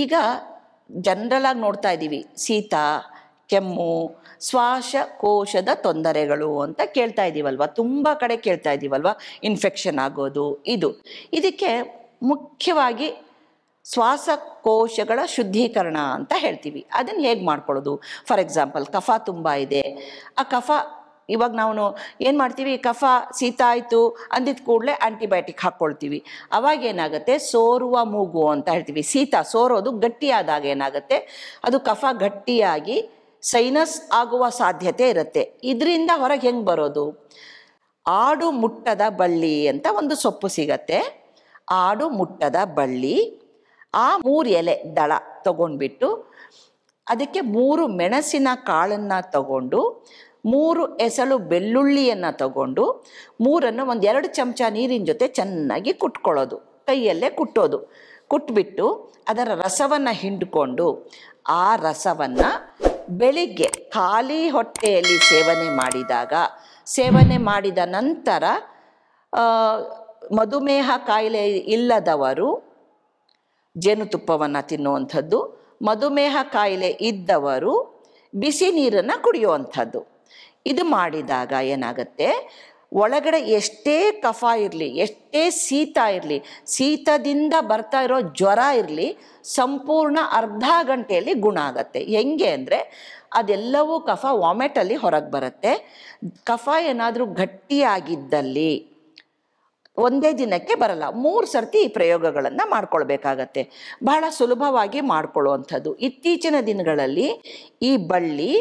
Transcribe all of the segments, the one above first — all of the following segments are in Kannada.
ಈಗ ಜನರಲ್ ಆಗಿ ನೋಡ್ತಾ ಇದ್ದೀವಿ, ಶೀತ, ಕೆಮ್ಮು, ಶ್ವಾಸಕೋಶದ ತೊಂದರೆಗಳು ಅಂತ ಕೇಳ್ತಾ ಇದ್ದೀವಲ್ವ, ತುಂಬ ಕಡೆ ಕೇಳ್ತಾ ಇದ್ದೀವಲ್ವ, ಇನ್ಫೆಕ್ಷನ್ ಆಗೋದು. ಇದಕ್ಕೆ ಮುಖ್ಯವಾಗಿ ಶ್ವಾಸಕೋಶಗಳ ಶುದ್ಧೀಕರಣ ಅಂತ ಹೇಳ್ತೀವಿ. ಅದನ್ನು ಹೇಗೆ ಮಾಡ್ಕೊಳ್ಳೋದು? ಫಾರ್ ಎಕ್ಸಾಂಪಲ್, ಕಫ ತುಂಬ ಇದೆ. ಆ ಕಫ ಇವಾಗ ನಾವು ಏನು ಮಾಡ್ತೀವಿ, ಕಫ ಶೀತ ಆಯಿತು ಅಂದಿದ್ದ ಕೂಡಲೇ ಆ್ಯಂಟಿಬಯೋಟಿಕ್ ಹಾಕ್ಕೊಳ್ತೀವಿ. ಅವಾಗ ಏನಾಗುತ್ತೆ, ಸೋರುವ ಮೂಗು ಅಂತ ಹೇಳ್ತೀವಿ. ಶೀತ ಸೋರೋದು ಗಟ್ಟಿಯಾದಾಗ ಏನಾಗುತ್ತೆ, ಅದು ಕಫ ಗಟ್ಟಿಯಾಗಿ ಸೈನಸ್ ಆಗುವ ಸಾಧ್ಯತೆ ಇರುತ್ತೆ. ಇದರಿಂದ ಹೊರಗೆ ಹೆಂಗೆ ಬರೋದು? ಆಡು ಮುಟ್ಟದ ಬಳ್ಳಿ ಅಂತ ಒಂದು ಸೊಪ್ಪು ಸಿಗತ್ತೆ. ಆಡು ಮುಟ್ಟದ ಬಳ್ಳಿ, ಆ 3 ಎಲೆ ದಳ ತಗೊಂಡ್ಬಿಟ್ಟು ಅದಕ್ಕೆ 3 ಮೆಣಸಿನ ಕಾಳನ್ನು ತಗೊಂಡು 3 ಎಸಳು ಬೆಳ್ಳುಳ್ಳಿಯನ್ನು ತಗೊಂಡು 3ಅನ್ನು 1-2 ಚಮಚ ನೀರಿನ ಜೊತೆ ಚೆನ್ನಾಗಿ ಕುಟ್ಕೊಳ್ಳೋದು. ಕೈಯಲ್ಲೇ ಕುಟ್ಬಿಟ್ಟು ಅದರ ರಸವನ್ನು ಹಿಂಡ್ಕೊಂಡು ಆ ರಸವನ್ನು ಬೆಳಿಗ್ಗೆ ಖಾಲಿ ಹೊಟ್ಟೆಯಲ್ಲಿ ಸೇವನೆ ಮಾಡಿದ ನಂತರ ಮಧುಮೇಹ ಕಾಯಿಲೆ ಇಲ್ಲದವರು ಜೇನುತುಪ್ಪವನ್ನು ತಿನ್ನುವಂಥದ್ದು, ಮಧುಮೇಹ ಕಾಯಿಲೆ ಇದ್ದವರು ಬಿಸಿ ನೀರನ್ನು ಕುಡಿಯುವಂಥದ್ದು. ಇದು ಮಾಡಿದಾಗ ಏನಾಗುತ್ತೆ, ಒಳಗಡೆ ಎಷ್ಟೇ ಕಫ ಇರಲಿ, ಎಷ್ಟೇ ಶೀತ ಇರಲಿ, ಶೀತದಿಂದ ಬರ್ತಾ ಇರೋ ಜ್ವರ ಇರಲಿ, ಸಂಪೂರ್ಣ ಅರ್ಧ ಗಂಟೆಯಲ್ಲಿ ಗುಣ ಆಗತ್ತೆ. ಹೆಂಗೆ ಅಂದರೆ, ಅದೆಲ್ಲವೂ ಕಫ ವಾಮಿಟಲ್ಲಿ ಹೊರಗೆ ಬರುತ್ತೆ. ಕಫ ಏನಾದರೂ ಗಟ್ಟಿಯಾಗಿದ್ದಲ್ಲಿ ಒಂದೇ ದಿನಕ್ಕೆ ಬರಲ್ಲ, 3 ಸರ್ತಿ ಈ ಪ್ರಯೋಗಗಳನ್ನು ಮಾಡ್ಕೊಳ್ಬೇಕಾಗತ್ತೆ. ಬಹಳ ಸುಲಭವಾಗಿ ಮಾಡ್ಕೊಳ್ಳುವಂಥದ್ದು. ಇತ್ತೀಚಿನ ದಿನಗಳಲ್ಲಿ ಈ ಬಳ್ಳಿ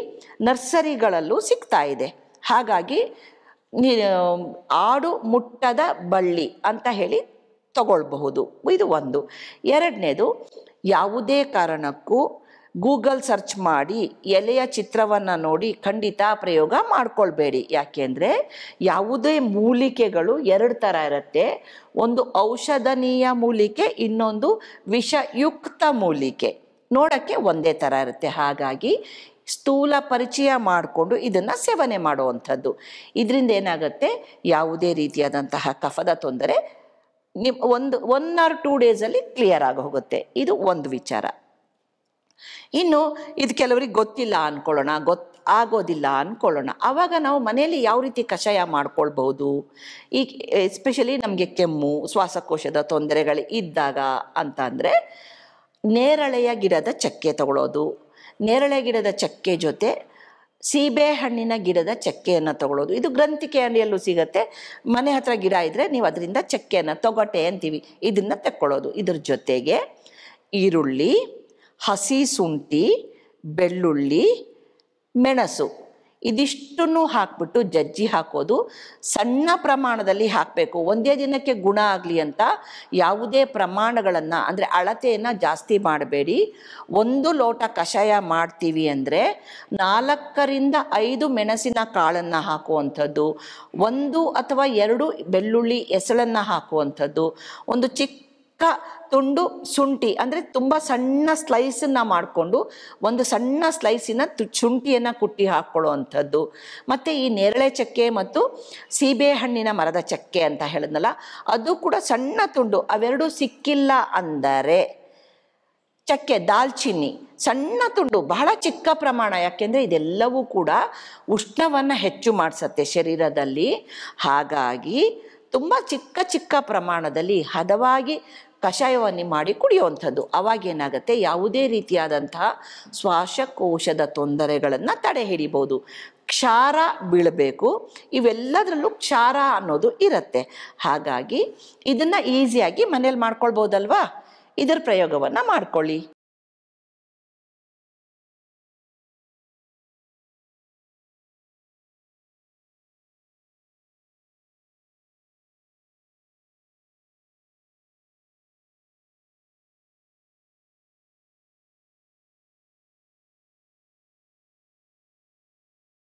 ನರ್ಸರಿಗಳಲ್ಲೂ ಸಿಗ್ತಾ ಇದೆ. ಹಾಗಾಗಿ ಆಡು ಮುಟ್ಟದ ಬಳ್ಳಿ ಅಂತ ಹೇಳಿ ತಗೊಳ್ಬಹುದು. ಇದು ಒಂದು. ಎರಡನೇದು, ಯಾವುದೇ ಕಾರಣಕ್ಕೂ ಗೂಗಲ್ ಸರ್ಚ್ ಮಾಡಿ ಎಲೆಯ ಚಿತ್ರವನ್ನು ನೋಡಿ ಖಂಡಿತ ಪ್ರಯೋಗ ಮಾಡ್ಕೊಳ್ಬೇಡಿ. ಯಾಕೆಂದರೆ ಯಾವುದೇ ಮೂಲಿಕೆಗಳು 2 ಥರ ಇರುತ್ತೆ. ಒಂದು ಔಷಧನೀಯ ಮೂಲಿಕೆ, ಇನ್ನೊಂದು ವಿಷಯುಕ್ತ ಮೂಲಿಕೆ. ನೋಡೋಕ್ಕೆ ಒಂದೇ ಥರ ಇರುತ್ತೆ. ಹಾಗಾಗಿ ಸ್ಥೂಲ ಪರಿಚಯ ಮಾಡಿಕೊಂಡು ಇದನ್ನು ಸೇವನೆ ಮಾಡುವಂಥದ್ದು. ಇದರಿಂದ ಏನಾಗುತ್ತೆ, ಯಾವುದೇ ರೀತಿಯಾದಂತಹ ಕಫದ ತೊಂದರೆ ಒಂದು 1 or 2 ಡೇಸಲ್ಲಿ ಕ್ಲಿಯರ್ ಆಗಿ ಹೋಗುತ್ತೆ. ಇದು ಒಂದು ವಿಚಾರ. ಇನ್ನು ಇದು ಕೆಲವರಿಗೆ ಗೊತ್ತಿಲ್ಲ ಅಂದ್ಕೊಳ್ಳೋಣ, ಆಗೋದಿಲ್ಲ ಅಂದ್ಕೊಳ್ಳೋಣ. ಆವಾಗ ನಾವು ಮನೆಯಲ್ಲಿ ಯಾವ ರೀತಿ ಕಷಾಯ ಮಾಡ್ಕೊಳ್ಬಹುದು? ಈಗ ಎಸ್ಪೆಷಲಿ ನಮಗೆ ಕೆಮ್ಮು, ಶ್ವಾಸಕೋಶದ ತೊಂದರೆಗಳು ಇದ್ದಾಗ ಅಂತ ಅಂದರೆ, ನೇರಳೆಯ ಗಿಡದ ಚಕ್ಕೆ ತಗೊಳ್ಳೋದು. ನೇರಳೆ ಗಿಡದ ಚಕ್ಕೆ ಜೊತೆ ಸೀಬೆ ಹಣ್ಣಿನ ಗಿಡದ ಚಕ್ಕೆಯನ್ನು ತಗೊಳ್ಳೋದು. ಇದು ಗ್ರಂಥಿಕೆ ಅಂಗಡಿಯಲ್ಲೂ ಸಿಗುತ್ತೆ. ಮನೆ ಹತ್ರ ಗಿಡ ಇದ್ದರೆ ನೀವು ಅದರಿಂದ ಚಕ್ಕೆಯನ್ನು, ತೊಗಟೆ ಅಂತೀವಿ, ಇದನ್ನು ತಕ್ಕೊಳ್ಳೋದು. ಇದ್ರ ಜೊತೆಗೆ ಈರುಳ್ಳಿ, ಹಸಿ ಶುಂಠಿ, ಬೆಳ್ಳುಳ್ಳಿ, ಮೆಣಸು, ಇದಿಷ್ಟನ್ನು ಹಾಕ್ಬಿಟ್ಟು ಜಜ್ಜಿ ಹಾಕೋದು. ಸಣ್ಣ ಪ್ರಮಾಣದಲ್ಲಿ ಹಾಕಬೇಕು. ಒಂದೇ ದಿನಕ್ಕೆ ಗುಣ ಆಗಲಿ ಅಂತ ಯಾವುದೇ ಪ್ರಮಾಣಗಳನ್ನು, ಅಂದರೆ ಅಳತೆಯನ್ನು ಜಾಸ್ತಿ ಮಾಡಬೇಡಿ. 1 ಲೋಟ ಕಷಾಯ ಮಾಡ್ತೀವಿ ಅಂದರೆ 4ರಿಂದ 5 ಮೆಣಸಿನ ಕಾಳನ್ನು ಹಾಕುವಂಥದ್ದು, 1 ಅಥವಾ 2 ಬೆಳ್ಳುಳ್ಳಿ ಎಸಳನ್ನು ಹಾಕುವಂಥದ್ದು, ಒಂದು ಚಿಕ್ಕ ತುಂಡು ಶುಂಠಿ, ಅಂದರೆ ತುಂಬ ಸಣ್ಣ ಸ್ಲೈಸನ್ನು ಮಾಡಿಕೊಂಡು ಒಂದು ಸಣ್ಣ ಸ್ಲೈಸಿನ ಶುಂಠಿಯನ್ನು ಕುಟ್ಟಿ ಹಾಕ್ಕೊಳ್ಳುವಂಥದ್ದು. ಮತ್ತು ಈ ನೇರಳೆ ಚಕ್ಕೆ ಮತ್ತು ಸೀಬೆ ಹಣ್ಣಿನ ಮರದ ಚಕ್ಕೆ ಅಂತ ಹೇಳಿದ್ನಲ್ಲ, ಅದು ಕೂಡ ಸಣ್ಣ ತುಂಡು. ಅವೆರಡೂ ಸಿಕ್ಕಿಲ್ಲ ಅಂದರೆ ಚಕ್ಕೆ, ದಾಲ್ಚಿನ್ನಿ ಸಣ್ಣ ತುಂಡು, ಬಹಳ ಚಿಕ್ಕ ಪ್ರಮಾಣ. ಯಾಕೆಂದರೆ ಇದೆಲ್ಲವೂ ಕೂಡ ಉಷ್ಣವನ್ನು ಹೆಚ್ಚು ಮಾಡಿಸುತ್ತೆ ಶರೀರದಲ್ಲಿ. ಹಾಗಾಗಿ ತುಂಬ ಚಿಕ್ಕ ಪ್ರಮಾಣದಲ್ಲಿ ಹದವಾಗಿ ಕಷಾಯವನ್ನು ಮಾಡಿ ಕುಡಿಯುವಂಥದ್ದು. ಅವಾಗೇನಾಗುತ್ತೆ, ಯಾವುದೇ ರೀತಿಯಾದಂತಹ ಶ್ವಾಸಕೋಶದ ತೊಂದರೆಗಳನ್ನು ತಡೆ ಹಿಡಿಬೋದು. ಕ್ಷಾರ ಬೀಳಬೇಕು, ಇವೆಲ್ಲದರಲ್ಲೂ ಕ್ಷಾರ ಅನ್ನೋದು ಇರುತ್ತೆ. ಹಾಗಾಗಿ ಇದನ್ನು ಈಸಿಯಾಗಿ ಮನೇಲಿ ಮಾಡ್ಕೊಳ್ಬೋದಲ್ವಾ? ಇದರ ಪ್ರಯೋಗವನ್ನು ಮಾಡ್ಕೊಳ್ಳಿ.